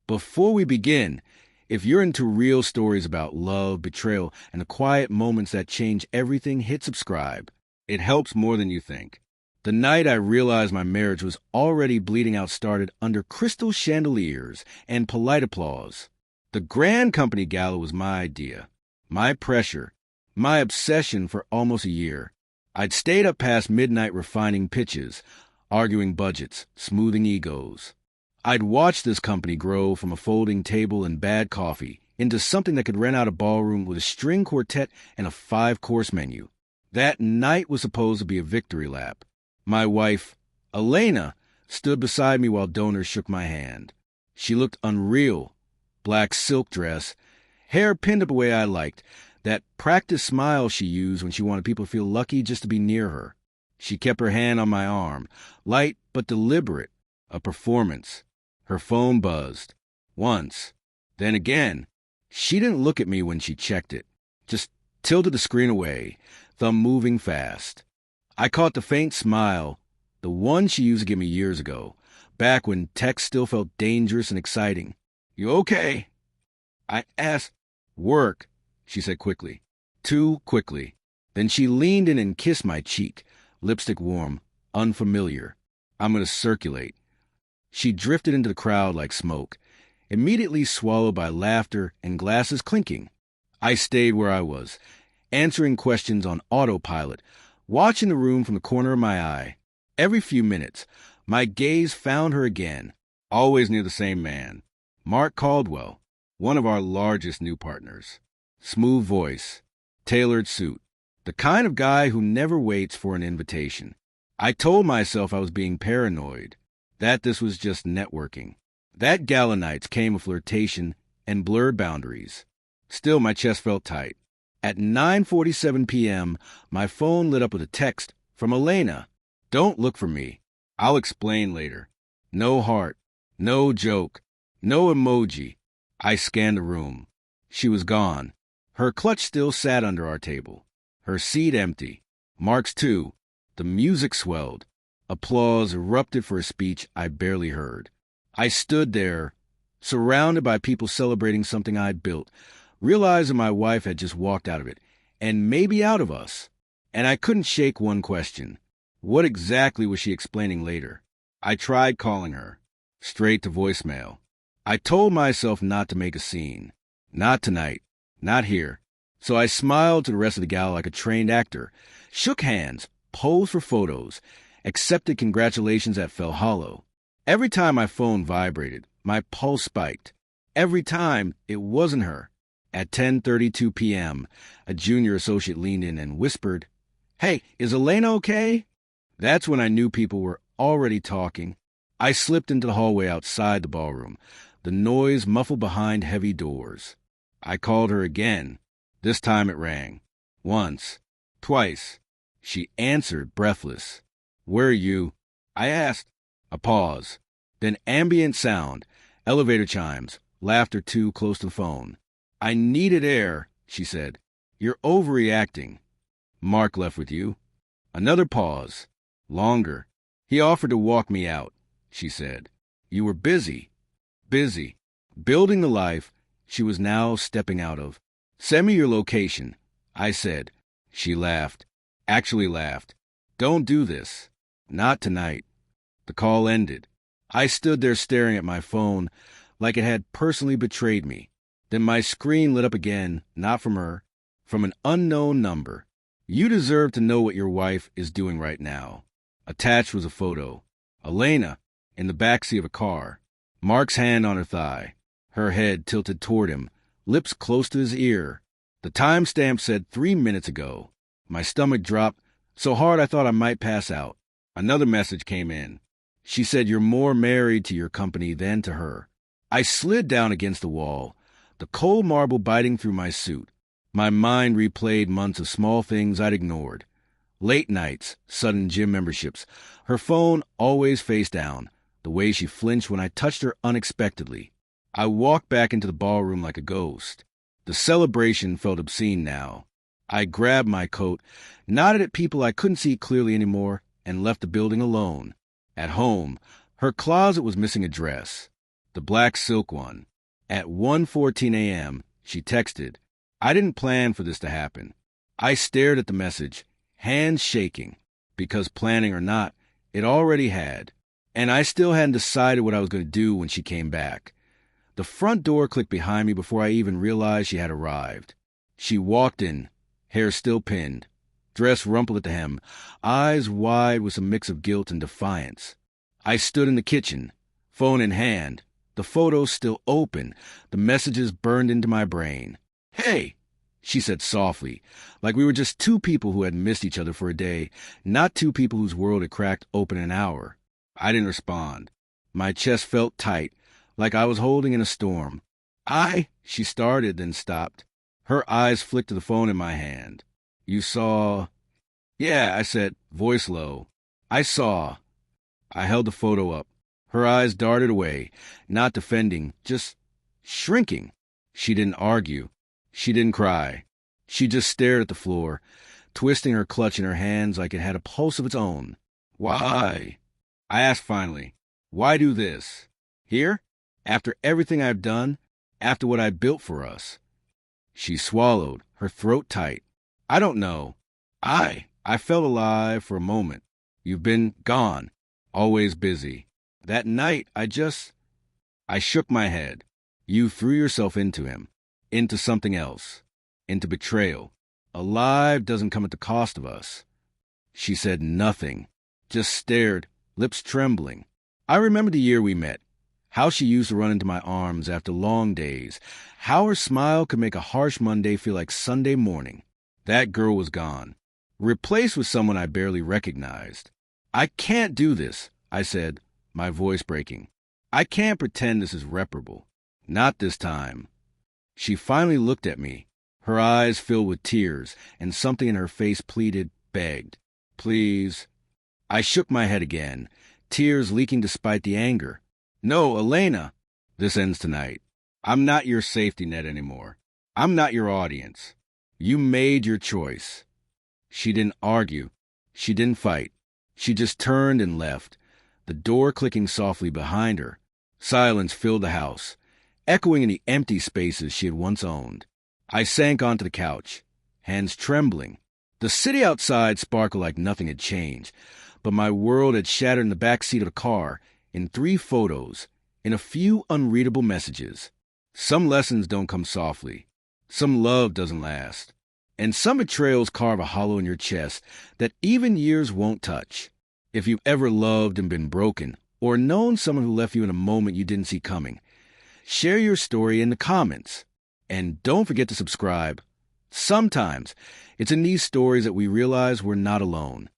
Before we begin, if you're into real stories about love, betrayal, and the quiet moments that change everything, hit subscribe. It helps more than you think. The night I realized my marriage was already bleeding out started under crystal chandeliers and polite applause. The grand company gala was my idea, my pressure, my obsession for almost a year. I'd stayed up past midnight refining pitches, arguing budgets, smoothing egos. I'd watched this company grow from a folding table and bad coffee into something that could rent out a ballroom with a string quartet and a 5-course menu. That night was supposed to be a victory lap. My wife, Elena, stood beside me while donors shook my hand. She looked unreal. Black silk dress, hair pinned up the way I liked, that practiced smile she used when she wanted people to feel lucky just to be near her. She kept her hand on my arm, light but deliberate, a performance. Her phone buzzed. Once. Then again. She didn't look at me when she checked it. Just tilted the screen away, thumb moving fast. I caught the faint smile, the one she used to give me years ago, back when text still felt dangerous and exciting. "You okay?" I asked. "Work," she said quickly. Too quickly. Then she leaned in and kissed my cheek, lipstick warm, unfamiliar. "I'm going to circulate." She drifted into the crowd like smoke, immediately swallowed by laughter and glasses clinking. I stayed where I was, answering questions on autopilot, watching the room from the corner of my eye. Every few minutes, my gaze found her again, always near the same man, Mark Caldwell, one of our largest new partners. Smooth voice, tailored suit, the kind of guy who never waits for an invitation. I told myself I was being paranoid, that this was just networking. That gala nights came with flirtation and blurred boundaries. Still, my chest felt tight. At 9:47 p.m., my phone lit up with a text from Elena. "Don't look for me. I'll explain later." No heart, no joke, no emoji. I scanned the room. She was gone. Her clutch still sat under our table. Her seat empty. Mark's too. The music swelled. Applause erupted for a speech I barely heard. I stood there, surrounded by people celebrating something I'd built, realizing my wife had just walked out of it, and maybe out of us. And I couldn't shake one question. What exactly was she explaining later? I tried calling her. Straight to voicemail. I told myself not to make a scene. Not tonight. Not here. So I smiled to the rest of the gala like a trained actor, shook hands, posed for photos, accepted congratulations that fell hollow. Every time my phone vibrated, my pulse spiked. Every time, it wasn't her. At 10:32 p.m., a junior associate leaned in and whispered, "Hey, is Elena okay?" That's when I knew people were already talking. I slipped into the hallway outside the ballroom, the noise muffled behind heavy doors. I called her again. This time it rang. Once. Twice. She answered, breathless. "Where are you?" I asked. A pause. Then ambient sound, elevator chimes, laughter too close to the phone. "I needed air," she said. "You're overreacting." "Mark left with you?" Another pause. Longer. "He offered to walk me out," she said. "You were busy." Busy. Building the life she was now stepping out of. "Send me your location," I said. She laughed. Actually laughed. "Don't do this." "Not tonight." The call ended. I stood there staring at my phone like it had personally betrayed me. Then my screen lit up again, not from her, from an unknown number. "You deserve to know what your wife is doing right now." Attached was a photo. Elena, in the backseat of a car. Mark's hand on her thigh. Her head tilted toward him, lips close to his ear. The timestamp said 3 minutes ago. My stomach dropped so hard I thought I might pass out. Another message came in. She said, "You're more married to your company than to her." I slid down against the wall, the cold marble biting through my suit. My mind replayed months of small things I'd ignored. Late nights, sudden gym memberships, her phone always face down, the way she flinched when I touched her unexpectedly. I walked back into the ballroom like a ghost. The celebration felt obscene now. I grabbed my coat, nodded at people I couldn't see clearly anymore, and left the building alone. At home, her closet was missing a dress. the black silk one. At 1:14 a.m., she texted, "I didn't plan for this to happen." I stared at the message, hands shaking, because planning or not, it already had. And I still hadn't decided what I was going to do when she came back. The front door clicked behind me before I even realized she had arrived. She walked in, hair still pinned, dress rumpled at the hem, eyes wide with a mix of guilt and defiance. I stood in the kitchen, phone in hand, the photos still open, the messages burned into my brain. "Hey," she said softly, like we were just two people who had missed each other for a day, not two people whose world had cracked open in an hour. I didn't respond. My chest felt tight, like I was holding in a storm. She started, then stopped. Her eyes flicked to the phone in my hand. "You saw—" "Yeah," I said, voice low. "I saw." I held the photo up. Her eyes darted away, not defending, just shrinking. She didn't argue. She didn't cry. She just stared at the floor, twisting her clutch in her hands like it had a pulse of its own. "Why?" I asked finally. "Why do this? Here? After everything I've done? After what I built for us?" She swallowed, her throat tight. "I don't know. I felt alive for a moment. You've been gone, always busy. That night, I shook my head. You threw yourself into him, into something else, into betrayal. Alive doesn't come at the cost of us." She said nothing, just stared, lips trembling. I remember the year we met, how she used to run into my arms after long days, how her smile could make a harsh Monday feel like Sunday morning. That girl was gone, replaced with someone I barely recognized. "I can't do this," I said, my voice breaking. "I can't pretend this is reparable. Not this time." She finally looked at me, her eyes filled with tears, and something in her face pleaded, begged. "Please." I shook my head again, tears leaking despite the anger. "No, Elena, this ends tonight. I'm not your safety net anymore. I'm not your audience. You made your choice." She didn't argue. She didn't fight. She just turned and left, the door clicking softly behind her. Silence filled the house, echoing in the empty spaces she had once owned. I sank onto the couch, hands trembling. The city outside sparkled like nothing had changed, but my world had shattered in the back seat of the car, in 3 photos, in a few unreadable messages. Some lessons don't come softly. Some love doesn't last. And some betrayals carve a hollow in your chest that even years won't touch. If you've ever loved and been broken, or known someone who left you in a moment you didn't see coming, share your story in the comments. And don't forget to subscribe. Sometimes it's in these stories that we realize we're not alone.